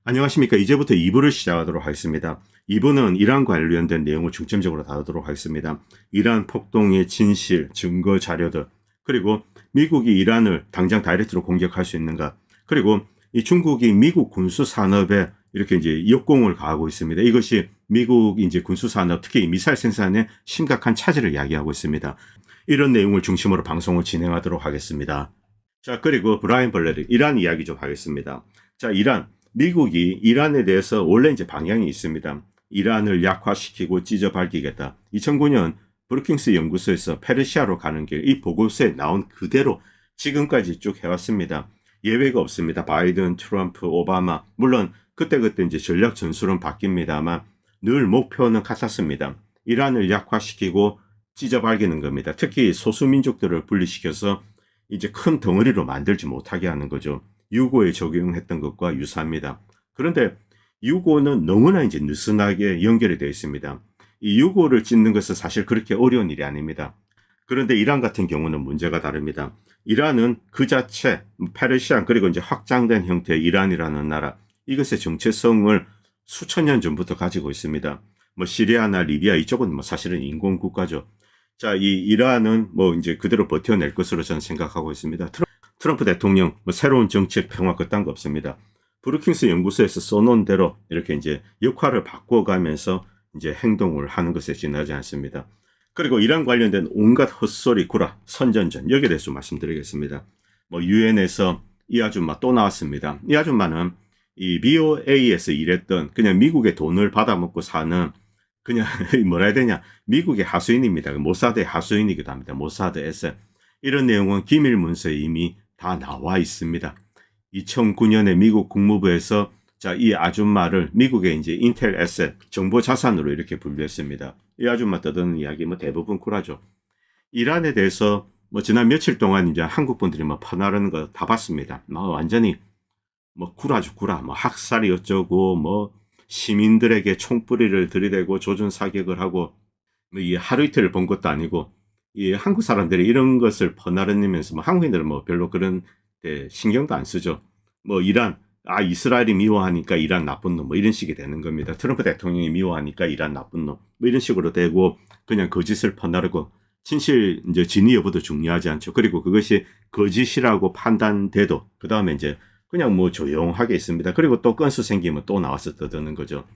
안녕하십니까. 이제부터 2부를 시작하도록 하겠습니다. 2부는 이란 관련된 내용을 중점적으로 다루도록 하겠습니다. 이란 폭동의 진실, 증거 자료들, 그리고 미국이 이란을 당장 다이렉트로 공격할 수 있는가, 그리고 이 중국이 미국 군수 산업에 이렇게 이제 역공을 가하고 있습니다. 이것이 미국 이제 군수 산업, 특히 미사일 생산에 심각한 차질을 야기하고 있습니다. 이런 내용을 중심으로 방송을 진행하도록 하겠습니다. 자, 그리고 브라이언 벌레릭, 이란 이야기 좀 하겠습니다. 자, 미국이 이란에 대해서 원래 이제 방향이 있습니다. 이란을 약화시키고 찢어 밝히겠다. 2009년 브루킹스 연구소에서 페르시아로 가는 길, 이 보고서에 나온 그대로 지금까지 쭉 해왔습니다. 예외가 없습니다. 바이든, 트럼프, 오바마, 물론 그때그때 이제 전략 전술은 바뀝니다만 늘 목표는 같았습니다. 이란을 약화시키고 찢어 밝히는 겁니다. 특히 소수민족들을 분리시켜서 이제 큰 덩어리로 만들지 못하게 하는 거죠. 유고에 적용했던 것과 유사합니다. 그런데 유고는 너무나 이제 느슨하게 연결이 되어 있습니다. 이 유고를 찢는 것은 사실 그렇게 어려운 일이 아닙니다. 그런데 이란 같은 경우는 문제가 다릅니다. 이란은 그 자체 페르시안 그리고 이제 확장된 형태의 이란이라는 나라, 이것의 정체성을 수천 년 전부터 가지고 있습니다. 뭐 시리아나 리비아 이쪽은 뭐 사실은 인공 국가죠. 자, 이 이란은 뭐 이제 그대로 버텨낼 것으로 저는 생각하고 있습니다. 트럼프 대통령 뭐 새로운 정책 평화 그딴 거 없습니다. 브루킹스 연구소에서 써놓은 대로 이렇게 이제 역할을 바꿔가면서 이제 행동을 하는 것에 지나지 않습니다. 그리고 이란 관련된 온갖 헛소리, 구라, 선전전 여기에 대해서 말씀드리겠습니다. 뭐 유엔에서 이 아줌마 또 나왔습니다. 이 아줌마는 이 BOA에서 일했던 그냥 미국의 돈을 받아먹고 사는 그냥 뭐라 해야 되냐, 미국의 하수인입니다. 모사드의 하수인이기도 합니다. 모사드 에셋. 이런 내용은 기밀 문서에 이미 다 나와 있습니다. 2009년에 미국 국무부에서 자, 이 아줌마를 미국의 이제 인텔 에셋, 정보 자산으로 이렇게 분류했습니다. 이 아줌마 떠드는 이야기 뭐 대부분 구라죠. 이란에 대해서 뭐 지난 며칠 동안 이제 한국 분들이 뭐 퍼나르는 거 다 봤습니다. 뭐 완전히 뭐 구라죠, 구라. 뭐 학살이 어쩌고 뭐 시민들에게 총뿌리를 들이대고 조준 사격을 하고 뭐 이 하루 이틀을 본 것도 아니고 이 한국 사람들이 이런 것을 퍼나르면서 뭐 한국인들은 뭐 별로 그런 데 신경도 안 쓰죠. 뭐 이란, 이스라엘이 미워하니까 이란 나쁜 놈 뭐 이런 식이 되는 겁니다. 트럼프 대통령이 미워하니까 이란 나쁜 놈 뭐 이런 식으로 되고 그냥 거짓을 퍼나르고 진실 이제 진위 여부도 중요하지 않죠. 그리고 그것이 거짓이라고 판단돼도 그 다음에 이제 그냥 뭐 조용하게 있습니다. 그리고 또 건수 생기면 또 나와서 떠드는 거죠.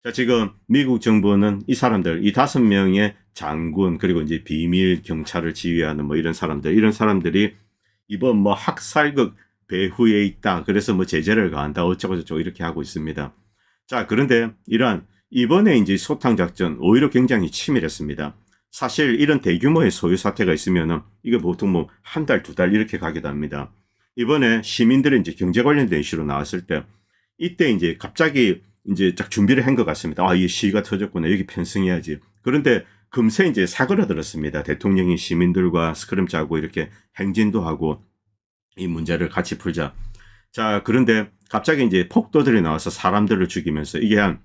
자, 지금 미국 정부는 이 사람들, 이 5명의 장군, 그리고 이제 비밀 경찰을 지휘하는 뭐 이런 사람들이 이번 뭐 학살극 배후에 있다. 그래서 뭐 제재를 가한다. 어쩌고저쩌고 이렇게 하고 있습니다. 자, 그런데 이번에 이제 소탕작전 오히려 굉장히 치밀했습니다. 사실 이런 대규모의 소요 사태가 있으면은 이게 보통 뭐 한 달, 2달 이렇게 가기도 합니다. 이번에 시민들이 이제 경제 관련된 이슈로 나왔을 때 이때 이제 갑자기 이제 딱 준비를 한 것 같습니다. 이 시위가 터졌구나. 여기 편승해야지. 그런데 금세 이제 사그라들었습니다. 대통령이 시민들과 스크럼 짜고 이렇게 행진도 하고 이 문제를 같이 풀자. 자, 그런데 갑자기 이제 폭도들이 나와서 사람들을 죽이면서 이게 한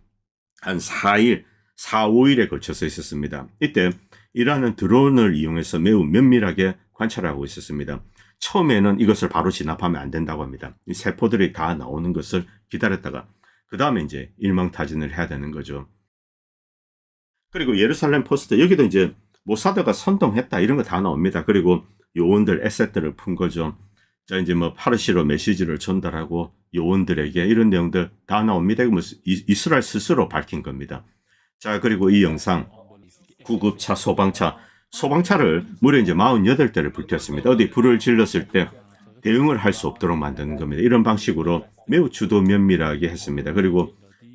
4일, 4, 5일에 걸쳐서 있었습니다. 이때 이란은 드론을 이용해서 매우 면밀하게 관찰하고 있었습니다. 처음에는 이것을 바로 진압하면 안 된다고 합니다. 이 세포들이 다 나오는 것을 기다렸다가 그 다음에 이제 일망타진을 해야 되는 거죠. 그리고 예루살렘 포스트 여기도 이제 모사드가 선동했다 이런 거 다 나옵니다. 그리고 요원들 에셋들을 푼 거죠. 자, 이제 뭐 파르시로 메시지를 전달하고 요원들에게 이런 내용들 다 나옵니다. 뭐 이스라엘 스스로 밝힌 겁니다. 자, 그리고 이 영상 구급차, 소방차를 무려 이제 48대를 불켰습니다. 어디 불을 질렀을 때 대응을 할 수 없도록 만드는 겁니다. 이런 방식으로 매우 주도 면밀하게 했습니다. 그리고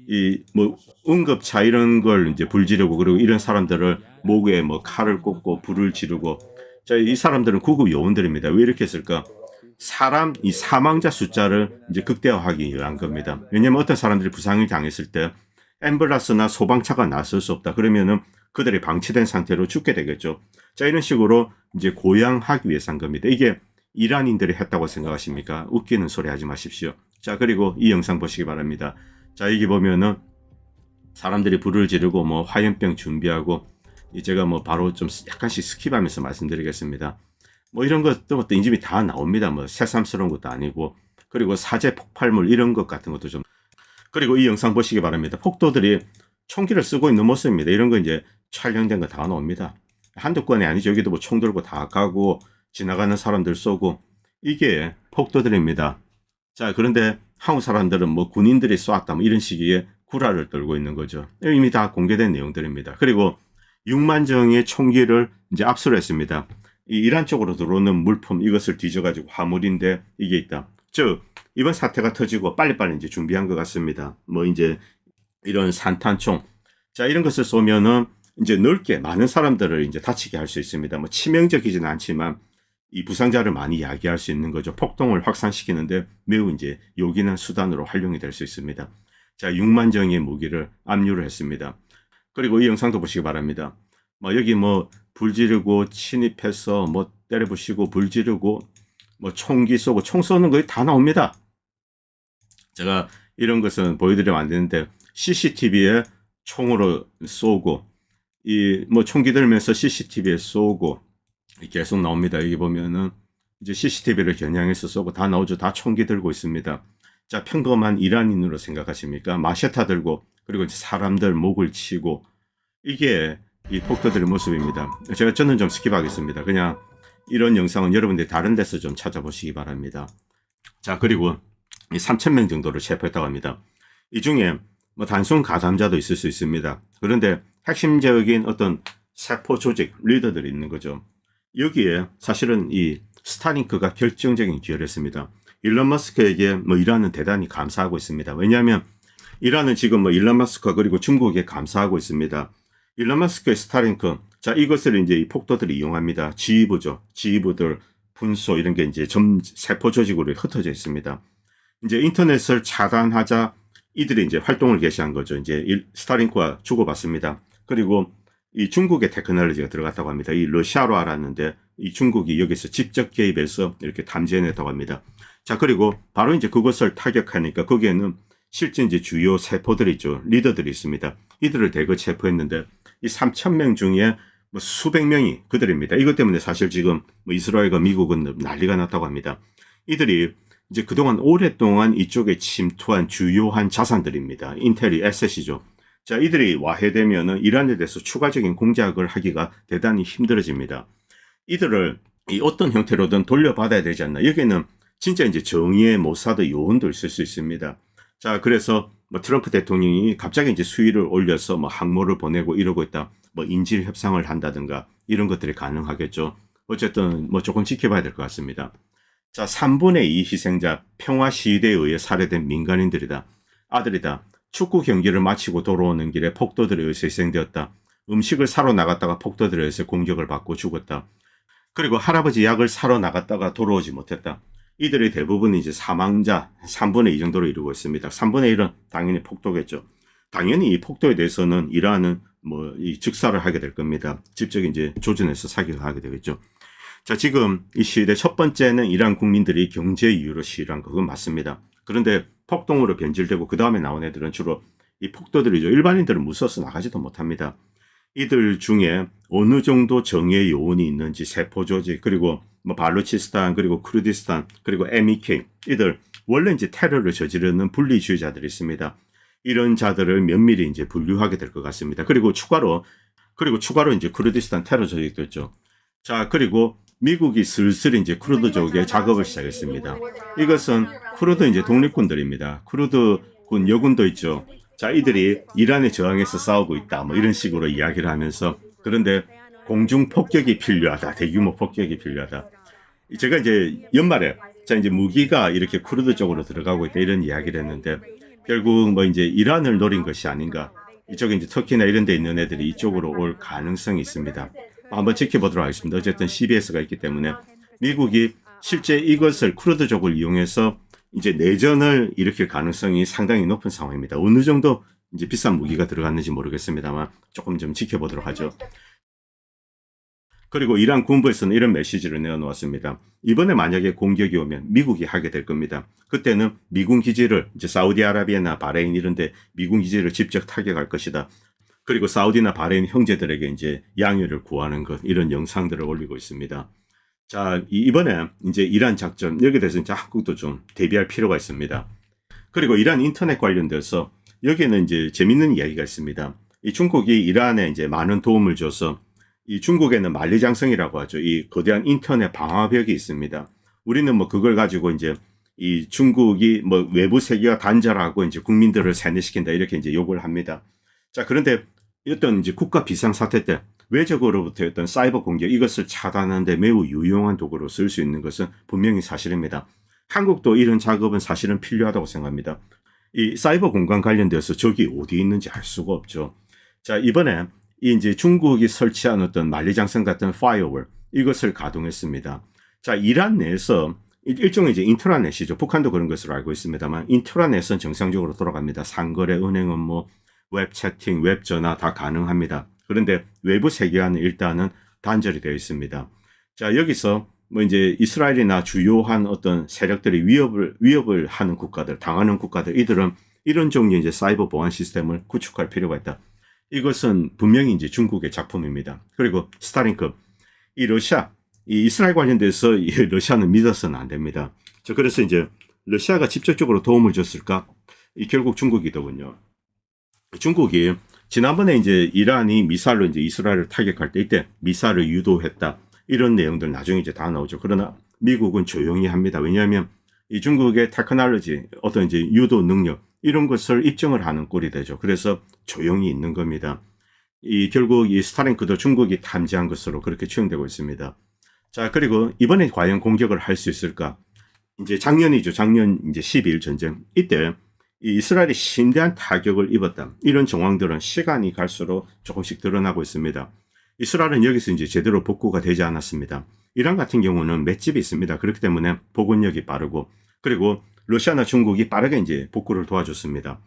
이 뭐 응급차 이런 걸 이제 불 지르고 그리고 이런 사람들을 목에 뭐 칼을 꽂고 불을 지르고 자, 이 사람들은 구급 요원들입니다. 왜 이렇게 했을까? 이 사망자 숫자를 이제 극대화하기 위한 겁니다. 왜냐면 어떤 사람들이 부상을 당했을 때 앰뷸런스나 소방차가 나설 수 없다. 그러면은 그들이 방치된 상태로 죽게 되겠죠. 자, 이런 식으로 이제 고양하기 위해서 한 겁니다. 이게 이란인들이 했다고 생각하십니까? 웃기는 소리 하지 마십시오. 자, 그리고 이 영상 보시기 바랍니다. 자, 여기 보면은 사람들이 불을 지르고 뭐 화염병 준비하고 제가 뭐 바로 좀 약간씩 스킵하면서 말씀드리겠습니다. 뭐 이런 것도 인집이 다 나옵니다. 뭐 새삼스러운 것도 아니고 그리고 사제 폭발물 이런 것 같은 것도 좀 그리고 이 영상 보시기 바랍니다. 폭도들이 총기를 쓰고 있는 모습입니다. 이런 거 이제 촬영된 거 다 나옵니다. 한두 건이 아니죠. 여기도 뭐 총 들고 다 가고 지나가는 사람들 쏘고 이게 폭도들입니다. 자, 그런데 한국 사람들은 뭐 군인들이 쏘았다 뭐 이런 식의 구라를 떨고 있는 거죠. 이미 다 공개된 내용들입니다. 그리고 6만 정의 총기를 이제 압수를 했습니다. 이 이란 쪽으로 들어오는 물품 이것을 뒤져가지고 화물인데 이게 있다. 즉 이번 사태가 터지고 빨리빨리 이제 준비한 것 같습니다. 뭐 이제 이런 산탄총, 자 이런 것을 쏘면은 이제 넓게 많은 사람들을 이제 다치게 할 수 있습니다. 뭐 치명적이지는 않지만 이 부상자를 많이 야기할 수 있는 거죠. 폭동을 확산시키는데 매우 이제 요긴한 수단으로 활용이 될 수 있습니다. 자, 6만 정의 무기를 압류를 했습니다. 그리고 이 영상도 보시기 바랍니다. 뭐 여기 뭐 불 지르고 침입해서 뭐 때려부시고 불 지르고 뭐 총기 쏘고 총 쏘는 거 다 나옵니다. 제가 이런 것은 보여드리면 안 되는데 CCTV에 총으로 쏘고 이 뭐 총기 들면서 CCTV에 쏘고 계속 나옵니다. 여기 보면은 이제 CCTV를 겨냥해서 쏘고 다 나오죠. 다 총기 들고 있습니다. 자, 평범한 이란인으로 생각하십니까? 마셰타 들고 그리고 이제 사람들 목을 치고 이게 이 폭도들의 모습입니다. 저는 좀 스킵하겠습니다. 그냥 이런 영상은 여러분들이 다른 데서 좀 찾아보시기 바랍니다. 자, 그리고 3,000명 정도를 체포했다고 합니다. 이 중에 뭐 단순 가담자도 있을 수 있습니다. 그런데 핵심적인 어떤 세포 조직 리더들이 있는 거죠. 여기에 사실은 이 스타링크가 결정적인 기여를 했습니다. 일론 머스크에게 뭐 이란은 대단히 감사하고 있습니다. 왜냐하면 이란은 지금 뭐 일론 머스크 그리고 중국에 감사하고 있습니다. 일론 머스크의 스타링크, 자 이것을 이제 이 폭도들이 이용합니다. 지휘부죠. 지휘부들 분소 이런 게 이제 세포 조직으로 흩어져 있습니다. 이제 인터넷을 차단하자 이들이 이제 활동을 개시한 거죠. 이제 스타링크와 주고받습니다. 그리고 이 중국의 테크놀로지가 들어갔다고 합니다. 이 러시아로 알았는데 이 중국이 여기서 직접 개입해서 이렇게 탐지해냈다고 합니다. 자, 그리고 바로 이제 그것을 타격하니까 거기에는 실제 이제 주요 세포들이 있죠. 리더들이 있습니다. 이들을 대거 체포했는데 이 3,000명 중에 뭐 수백 명이 그들입니다. 이것 때문에 사실 지금 뭐 이스라엘과 미국은 난리가 났다고 합니다. 이들이 이제 그동안 오랫동안 이쪽에 침투한 주요한 자산들입니다. 인텔이 에셋이죠. 자, 이들이 와해되면은 이란에 대해서 추가적인 공작을 하기가 대단히 힘들어집니다. 이들을 이 어떤 형태로든 돌려받아야 되지 않나. 여기에는 진짜 이제 정의의 모사드 요원도 있을 수 있습니다. 자, 그래서 뭐 트럼프 대통령이 갑자기 이제 수위를 올려서 뭐 항모를 보내고 이러고 있다. 뭐 인질 협상을 한다든가 이런 것들이 가능하겠죠. 어쨌든 뭐 조금 지켜봐야 될 것 같습니다. 자, 3분의 2 희생자 평화 시위대에 의해 살해된 민간인들이다. 아들이다. 축구 경기를 마치고 돌아오는 길에 폭도들에 의해서 희생되었다. 음식을 사러 나갔다가 폭도들에 의해서 공격을 받고 죽었다. 그리고 할아버지 약을 사러 나갔다가 돌아오지 못했다. 이들의 대부분 이제 사망자 3분의 2 정도로 이루고 있습니다. 3분의 1은 당연히 폭도겠죠. 당연히 이 폭도에 대해서는 이란은 뭐 이 즉사를 하게 될 겁니다. 직접 이제 조준해서 사격을 하게 되겠죠. 자, 지금 이 시위대 첫 번째는 이란 국민들이 경제 이유로 시위를 한 거, 그건 맞습니다. 그런데 폭동으로 변질되고 그 다음에 나온 애들은 주로 이 폭도들이죠. 일반인들은 무서워서 나가지도 못합니다. 이들 중에 어느 정도 정의 요원이 있는지 세포조직 그리고 뭐 발루치스탄 그리고 쿠르디스탄 그리고 MEK 이들 원래 이제 테러를 저지르는 분리주의자들이 있습니다. 이런 자들을 면밀히 이제 분류하게 될 것 같습니다. 그리고 추가로 이제 쿠르디스탄 테러 조직도 있죠. 자, 그리고 미국이 슬슬 이제 쿠르드족의 작업을 시작했습니다. 이것은 쿠르드 이제 독립군들입니다. 쿠르드군 여군도 있죠. 자, 이들이 이란에 저항해서 싸우고 있다. 뭐 이런 식으로 이야기를 하면서 그런데 공중 폭격이 필요하다. 대규모 폭격이 필요하다. 제가 이제 연말에 자, 이제 무기가 이렇게 쿠르드 쪽으로 들어가고 있다. 이런 이야기를 했는데 결국 뭐 이제 이란을 노린 것이 아닌가. 이쪽에 이제 터키나 이런 데 있는 애들이 이쪽으로 올 가능성이 있습니다. 한번 지켜보도록 하겠습니다. 어쨌든 CBS가 있기 때문에 미국이 실제 이것을 쿠르드족을 이용해서 이제 내전을 일으킬 가능성이 상당히 높은 상황입니다. 어느 정도 이제 비싼 무기가 들어갔는지 모르겠습니다만 조금 좀 지켜보도록 하죠. 그리고 이란 군부에서는 이런 메시지를 내어놓았습니다. 이번에 만약에 공격이 오면 미국이 하게 될 겁니다. 그때는 미군 기지를 이제 사우디아라비아나 바레인 이런 데 미군 기지를 직접 타격할 것이다. 그리고 사우디나 바레인 형제들에게 이제 양해를 구하는 것 이런 영상들을 올리고 있습니다. 자, 이번에 이제 이란 작전 여기에 대해서 이제 한국도 좀 대비할 필요가 있습니다. 그리고 이란 인터넷 관련돼서 여기에는 이제 재밌는 이야기가 있습니다. 이 중국이 이란에 이제 많은 도움을 줘서 이 중국에는 만리장성이라고 하죠. 이 거대한 인터넷 방화벽이 있습니다. 우리는 뭐 그걸 가지고 이제 이 중국이 뭐 외부 세계와 단절하고 이제 국민들을 세뇌시킨다 이렇게 이제 욕을 합니다. 자, 그런데 어떤 이제 국가 비상사태 때 외적으로부터의 어떤 사이버 공격 이것을 차단하는 데 매우 유용한 도구로 쓸 수 있는 것은 분명히 사실입니다. 한국도 이런 작업은 사실은 필요하다고 생각합니다. 이 사이버 공간 관련돼서 적이 어디 있는지 알 수가 없죠. 자, 이번에 이 이제 중국이 설치한 어떤 만리장성 같은 파이어월 이것을 가동했습니다. 자, 이란 내에서 일종의 이제 인트라넷이죠. 북한도 그런 것으로 알고 있습니다만 인트라넷은 정상적으로 돌아갑니다. 상거래, 은행 업무, 웹 채팅, 웹 전화 다 가능합니다. 그런데 외부 세계와는 일단은 단절이 되어 있습니다. 자, 여기서 뭐 이제 이스라엘이나 주요한 어떤 세력들이 위협을 하는 국가들, 당하는 국가들, 이들은 이런 종류의 이제 사이버 보안 시스템을 구축할 필요가 있다. 이것은 분명히 이제 중국의 작품입니다. 그리고 스타링급, 이 러시아, 이 이스라엘 관련돼서 이 러시아는 믿어서는 안 됩니다. 자, 그래서 이제 러시아가 직접적으로 도움을 줬을까? 이 결국 중국이더군요. 중국이 지난번에 이제 이란이 미사일로 이제 이스라엘을 타격할 때 이때 미사일을 유도했다. 이런 내용들 나중에 이제 다 나오죠. 그러나 미국은 조용히 합니다. 왜냐하면 이 중국의 테크놀로지, 어떤 이제 유도 능력, 이런 것을 입증을 하는 꼴이 되죠. 그래서 조용히 있는 겁니다. 이 결국 이 스타링크도 중국이 탐지한 것으로 그렇게 추정되고 있습니다. 자, 그리고 이번에 과연 공격을 할 수 있을까? 이제 작년이죠. 작년 이제 12일 전쟁. 이때 이 이스라엘이 심대한 타격을 입었다. 이런 정황들은 시간이 갈수록 조금씩 드러나고 있습니다. 이스라엘은 여기서 이제 제대로 복구가 되지 않았습니다. 이란 같은 경우는 맷집이 있습니다. 그렇기 때문에 복원력이 빠르고, 그리고 러시아나 중국이 빠르게 이제 복구를 도와줬습니다.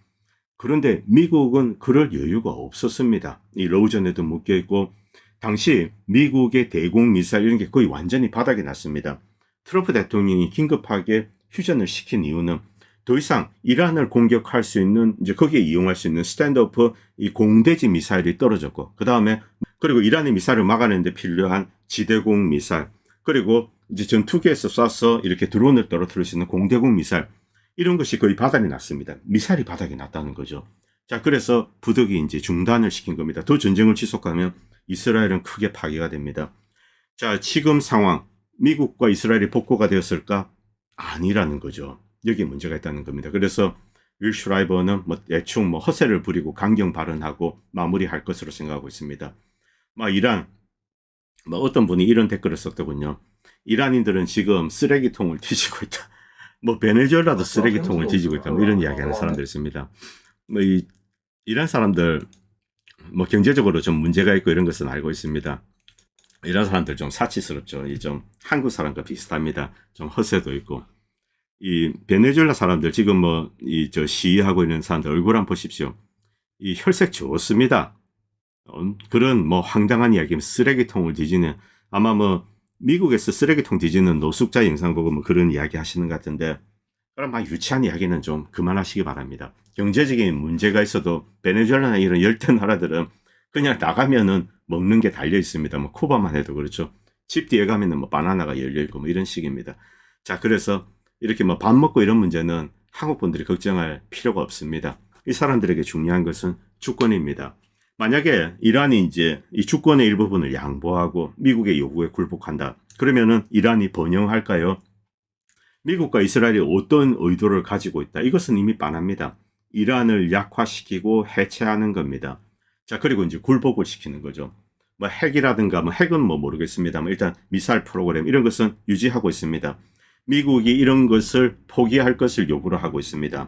그런데 미국은 그럴 여유가 없었습니다. 이 러우전에도 묶여 있고, 당시 미국의 대공 미사일 이런 게 거의 완전히 바닥이 났습니다. 트럼프 대통령이 긴급하게 휴전을 시킨 이유는 더 이상 이란을 공격할 수 있는, 이제 거기에 이용할 수 있는 스탠드오프 이 공대지 미사일이 떨어졌고, 그 다음에 그리고 이란의 미사일을 막아내는 데 필요한 지대공 미사일, 그리고 이제 전투기에서 쏴서 이렇게 드론을 떨어뜨릴 수 있는 공대공 미사일, 이런 것이 거의 바닥이 났습니다. 미사일이 바닥이 났다는 거죠. 자, 그래서 부득이 이제 중단을 시킨 겁니다. 더 전쟁을 지속하면 이스라엘은 크게 파괴가 됩니다. 자, 지금 상황, 미국과 이스라엘이 복구가 되었을까? 아니라는 거죠. 여기에 문제가 있다는 겁니다. 그래서 윌 슈라이버는 뭐 대충 뭐 허세를 부리고 강경 발언하고 마무리할 것으로 생각하고 있습니다. 이란, 어떤 분이 이런 댓글을 썼더군요. 이란인들은 지금 쓰레기통을 뒤지고 있다. 베네수엘라도 쓰레기통을 뒤지고 있다. 이런 이야기하는 사람들이 있습니다. 이란 사람들 경제적으로 좀 문제가 있고 이런 것은 알고 있습니다. 이런 사람들 좀 사치스럽죠. 좀 한국 사람과 비슷합니다. 좀 허세도 있고. 이 베네수엘라 사람들 지금 시위하고 있는 사람들 얼굴 한번 보십시오. 이 혈색 좋습니다. 그런 황당한 이야기, 쓰레기통을 뒤지는, 아마 미국에서 쓰레기통 뒤지는 노숙자 영상 보고 그런 이야기 하시는 것 같은데, 그럼 유치한 이야기는 좀 그만하시기 바랍니다. 경제적인 문제가 있어도 베네수엘라나 이런 열대 나라들은 그냥 나가면은 먹는 게 달려 있습니다. 쿠바만 해도 그렇죠. 집 뒤에 가면은 바나나가 열려 있고 이런 식입니다. 자, 그래서 이렇게 밥 먹고 이런 문제는 한국 분들이 걱정할 필요가 없습니다. 이 사람들에게 중요한 것은 주권입니다. 만약에 이란이 이제 이 주권의 일부분을 양보하고 미국의 요구에 굴복한다. 그러면은 이란이 번영할까요? 미국과 이스라엘이 어떤 의도를 가지고 있다. 이것은 이미 뻔합니다. 이란을 약화시키고 해체하는 겁니다. 자, 그리고 이제 굴복을 시키는 거죠. 핵이라든가 핵은 모르겠습니다만 일단 미사일 프로그램 이런 것은 유지하고 있습니다. 미국이 이런 것을 포기할 것을 요구를 하고 있습니다.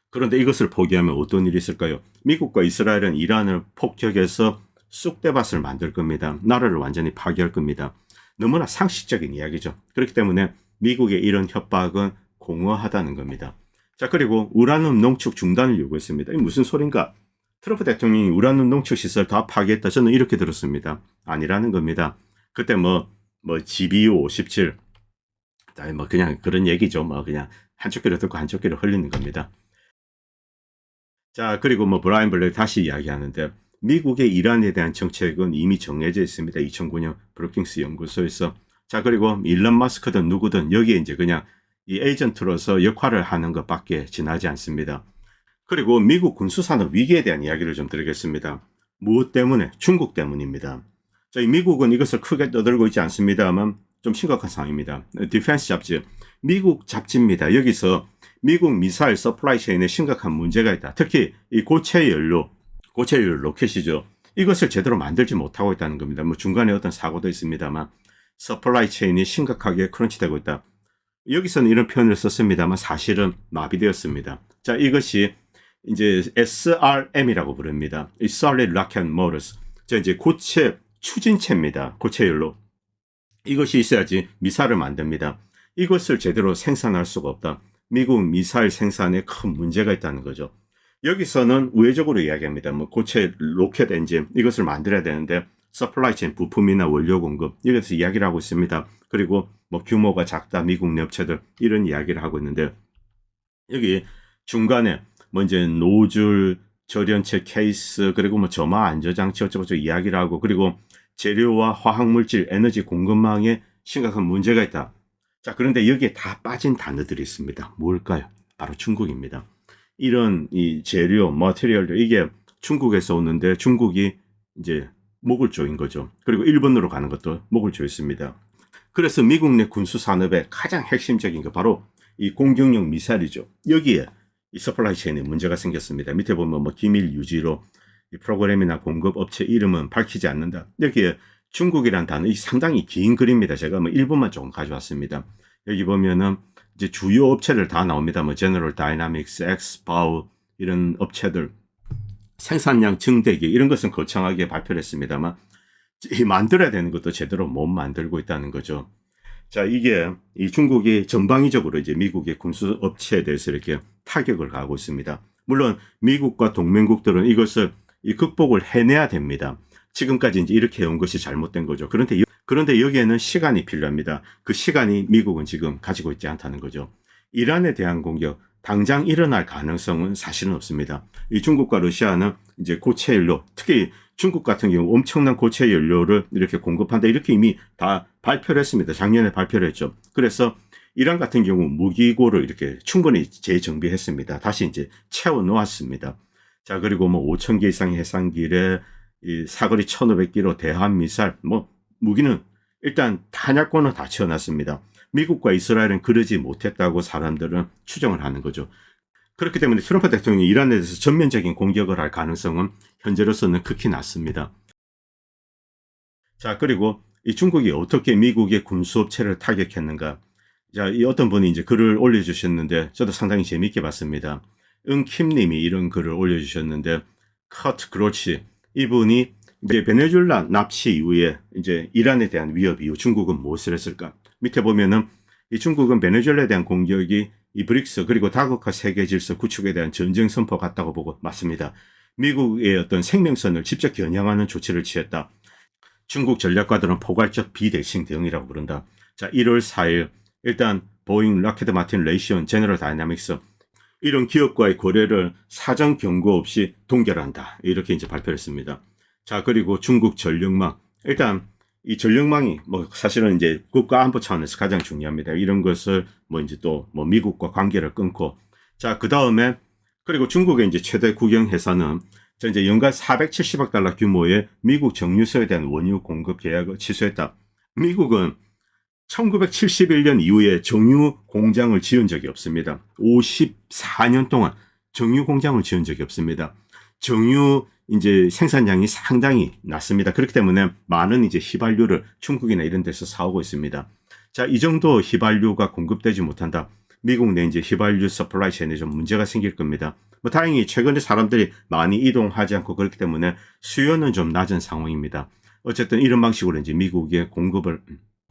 그런데 이것을 포기하면 어떤 일이 있을까요? 미국과 이스라엘은 이란을 폭격해서 쑥대밭을 만들 겁니다. 나라를 완전히 파괴할 겁니다. 너무나 상식적인 이야기죠. 그렇기 때문에 미국의 이런 협박은 공허하다는 겁니다. 자, 그리고 우라늄 농축 중단을 요구했습니다. 이게 무슨 소린가? 트럼프 대통령이 우라늄 농축 시설 다 파괴했다. 저는 이렇게 들었습니다. 아니라는 겁니다. 그때 GBU 57 그냥 그런 얘기죠. 그냥 한쪽 귀로 듣고 한쪽 귀로 흘리는 겁니다. 자, 그리고 브라이언 블랙 다시 이야기하는데, 미국의 이란에 대한 정책은 이미 정해져 있습니다. 2009년 브루킹스 연구소에서. 자, 그리고 일론 마스크든 누구든 여기에 이제 그냥 이 에이전트로서 역할을 하는 것밖에 지나지 않습니다. 그리고 미국 군수산업 위기에 대한 이야기를 좀 드리겠습니다. 무엇 때문에? 중국 때문입니다. 자, 이 미국은 이것을 크게 떠들고 있지 않습니다만 좀 심각한 상황입니다. 디펜스 잡지, 미국 잡지입니다. 여기서 미국 미사일 서플라이 체인에 심각한 문제가 있다. 특히 이 고체 연료 로켓이죠. 이것을 제대로 만들지 못하고 있다는 겁니다. 뭐 중간에 어떤 사고도 있습니다만 서플라이 체인이 심각하게 크런치되고 있다. 여기서는 이런 표현을 썼습니다만 사실은 마비되었습니다. 자, 이것이 이제 SRM이라고 부릅니다. 이 Solid Rocket Motors. 자, 이제 고체 추진체입니다. 고체 연료. 이것이 있어야지 미사일을 만듭니다. 이것을 제대로 생산할 수가 없다. 미국 미사일 생산에 큰 문제가 있다는 거죠. 여기서는 우회적으로 이야기합니다. 뭐 고체 로켓 엔진 이것을 만들어야 되는데 서플라이 체인 부품이나 원료 공급 이것을 이야기를 하고 있습니다. 그리고 뭐 규모가 작다 미국 내 업체들 이런 이야기를 하고 있는데 여기 중간에 뭐 이제 노즐 절연체 케이스 그리고 뭐 점화 안전장치 어쩌고저쩌고 이야기를 하고 그리고 재료와 화학물질 에너지 공급망에 심각한 문제가 있다. 자, 그런데 여기에 다 빠진 단어들이 있습니다. 뭘까요? 바로 중국입니다. 이런 이 재료, 머티리얼들 이게 중국에서 오는데 중국이 이제 목을 조인 거죠. 그리고 일본으로 가는 것도 목을 조였습니다. 그래서 미국 내 군수 산업의 가장 핵심적인 게 바로 이 공격용 미사일이죠. 여기에 이 서플라이 체인에 문제가 생겼습니다. 밑에 보면 뭐 기밀 유지로 이 프로그램이나 공급 업체 이름은 밝히지 않는다. 여기에 중국이란 단어 상당히 긴 글입니다. 제가 뭐 일본만 조금 가져왔습니다. 여기 보면은 이제 주요 업체들 다 나옵니다. 뭐 제너럴 다이나믹스, 엑스파우 이런 업체들 생산량 증대기 이런 것은 거창하게 발표를 했습니다만 만들어야 되는 것도 제대로 못 만들고 있다는 거죠. 자, 이게 이 중국이 전방위적으로 이제 미국의 군수 업체에 대해서 이렇게 타격을 가하고 있습니다. 물론 미국과 동맹국들은 이것을 극복을 해내야 됩니다. 지금까지 이제 이렇게 해온 것이 잘못된 거죠. 그런데 여기에는 시간이 필요합니다. 그 시간이 미국은 지금 가지고 있지 않다는 거죠. 이란에 대한 공격 당장 일어날 가능성은 사실은 없습니다. 이 중국과 러시아는 이제 고체 연료, 특히 중국 같은 경우 엄청난 고체 연료를 이렇게 공급한다 이렇게 이미 다 발표를 했습니다. 작년에 발표를 했죠. 그래서 이란 같은 경우 무기고를 이렇게 충분히 재정비했습니다. 다시 이제 채워 놓았습니다. 자, 그리고 뭐 5,000개 이상의 해상길에 이 사거리 1,500km 대함 미사일, 뭐 무기는 일단 탄약권은 다 채워놨습니다. 미국과 이스라엘은 그러지 못했다고 사람들은 추정을 하는 거죠. 그렇기 때문에 트럼프 대통령이 이란에 대해서 전면적인 공격을 할 가능성은 현재로서는 극히 낮습니다. 자, 그리고 이 중국이 어떻게 미국의 군수업체를 타격했는가. 자, 이 어떤 분이 이제 글을 올려주셨는데 저도 상당히 재미있게 봤습니다. 응킴님이 이런 글을 올려주셨는데 커트 그로치 이분이 이제 베네수엘라 납치 이후에 이제 이란에 대한 위협 이후 중국은 무엇을 했을까? 밑에 보면은 이 중국은 베네수엘라에 대한 공격이 이 브릭스 그리고 다국화 세계 질서 구축에 대한 전쟁 선포 같다고 보고 맞습니다. 미국의 어떤 생명선을 직접 겨냥하는 조치를 취했다. 중국 전략가들은 포괄적 비대칭 대응이라고 부른다. 자, 1월 4일 일단 보잉, 락헤드 마틴, 레이시온, 제너럴 다이나믹스 이런 기업과의 거래를 사전 경고 없이 동결한다. 이렇게 이제 발표를 했습니다. 자, 그리고 중국 전력망. 일단 이 전력망이 뭐 사실은 이제 국가 안보 차원에서 가장 중요합니다. 이런 것을 뭐 이제 또 뭐 미국과 관계를 끊고 자, 그다음에 그리고 중국의 이제 최대 국영 회사는 자, 이제 연간 470억 달러 규모의 미국 정유소에 대한 원유 공급 계약을 취소했다. 미국은 1971년 이후에 정유 공장을 지은 적이 없습니다. 54년 동안 정유 공장을 지은 적이 없습니다. 정유 이제 생산량이 상당히 낮습니다. 그렇기 때문에 많은 이제 휘발유를 중국이나 이런 데서 사오고 있습니다. 자, 이 정도 휘발유가 공급되지 못한다. 미국 내 이제 휘발유 서플라이 체인에 좀 문제가 생길 겁니다. 뭐 다행히 최근에 사람들이 많이 이동하지 않고 그렇기 때문에 수요는 좀 낮은 상황입니다. 어쨌든 이런 방식으로 이제 미국의 공급을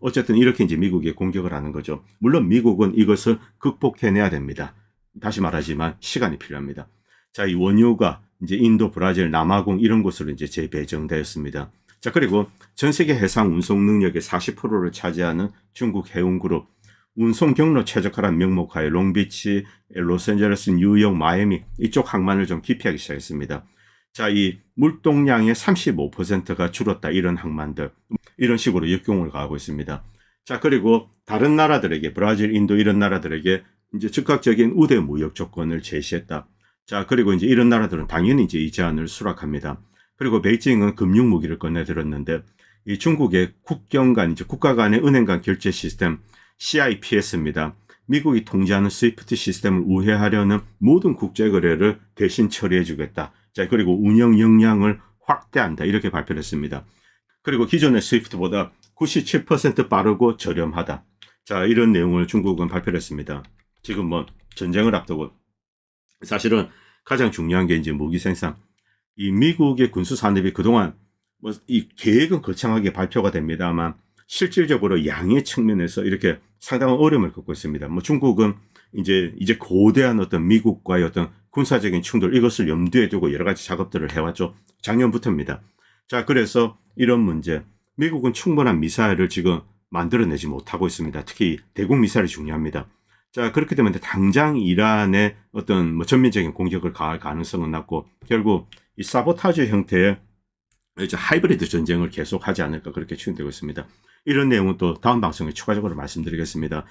어쨌든 이렇게 이제 미국에 공격을 하는 거죠. 물론 미국은 이것을 극복해내야 됩니다. 다시 말하지만 시간이 필요합니다. 자, 이 원유가 이제 인도, 브라질, 남아공 이런 곳으로 이제 재배정되었습니다. 자, 그리고 전 세계 해상 운송 능력의 40%를 차지하는 중국 해운그룹 운송 경로 최적화란 명목하에 롱비치, 로스앤젤레스, 뉴욕, 마이애미 이쪽 항만을 좀 기피하기 시작했습니다. 자, 이 물동량의 35%가 줄었다 이런 항만들 이런 식으로 역경을 가하고 있습니다. 자, 그리고 다른 나라들에게 브라질, 인도 이런 나라들에게 이제 즉각적인 우대 무역 조건을 제시했다. 자, 그리고 이제 이런 나라들은 당연히 이제 이 제안을 수락합니다. 그리고 베이징은 금융 무기를 꺼내들었는데 이 중국의 국경 간 이제 국가 간의 은행 간 결제 시스템 CIPS입니다. 미국이 통제하는 스위프트 시스템을 우회하려는 모든 국제 거래를 대신 처리해 주겠다. 자, 그리고 운영 역량을 확대한다. 이렇게 발표를 했습니다. 그리고 기존의 스위프트보다 97% 빠르고 저렴하다. 자, 이런 내용을 중국은 발표를 했습니다. 지금 뭐 전쟁을 앞두고 사실은 가장 중요한 게 이제 무기 생산. 이 미국의 군수 산업이 그동안 뭐 이 계획은 거창하게 발표가 됩니다만 실질적으로 양의 측면에서 이렇게 상당한 어려움을 겪고 있습니다. 뭐 중국은 이제 고대한 어떤 미국과의 어떤 군사적인 충돌 이것을 염두에 두고 여러 가지 작업들을 해왔죠. 작년부터입니다. 자, 그래서 이런 문제, 미국은 충분한 미사일을 지금 만들어내지 못하고 있습니다. 특히 대공 미사일이 중요합니다. 자, 그렇기 때문에 당장 이란의 어떤 뭐 전면적인 공격을 가할 가능성은 낮고 결국 이 사보타주 형태의 이제 하이브리드 전쟁을 계속하지 않을까 그렇게 추정되고 있습니다. 이런 내용은 또 다음 방송에 추가적으로 말씀드리겠습니다.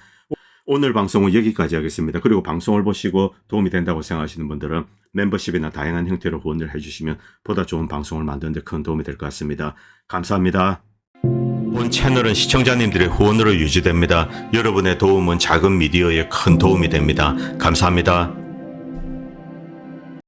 오늘 방송은 여기까지 하겠습니다. 그리고 방송을 보시고 도움이 된다고 생각하시는 분들은 멤버십이나 다양한 형태로 후원을 해주시면 보다 좋은 방송을 만드는 데 큰 도움이 될 것 같습니다. 감사합니다. 본 채널은 시청자님들의 후원으로 유지됩니다. 여러분의 도움은 작은 미디어에 큰 도움이 됩니다. 감사합니다.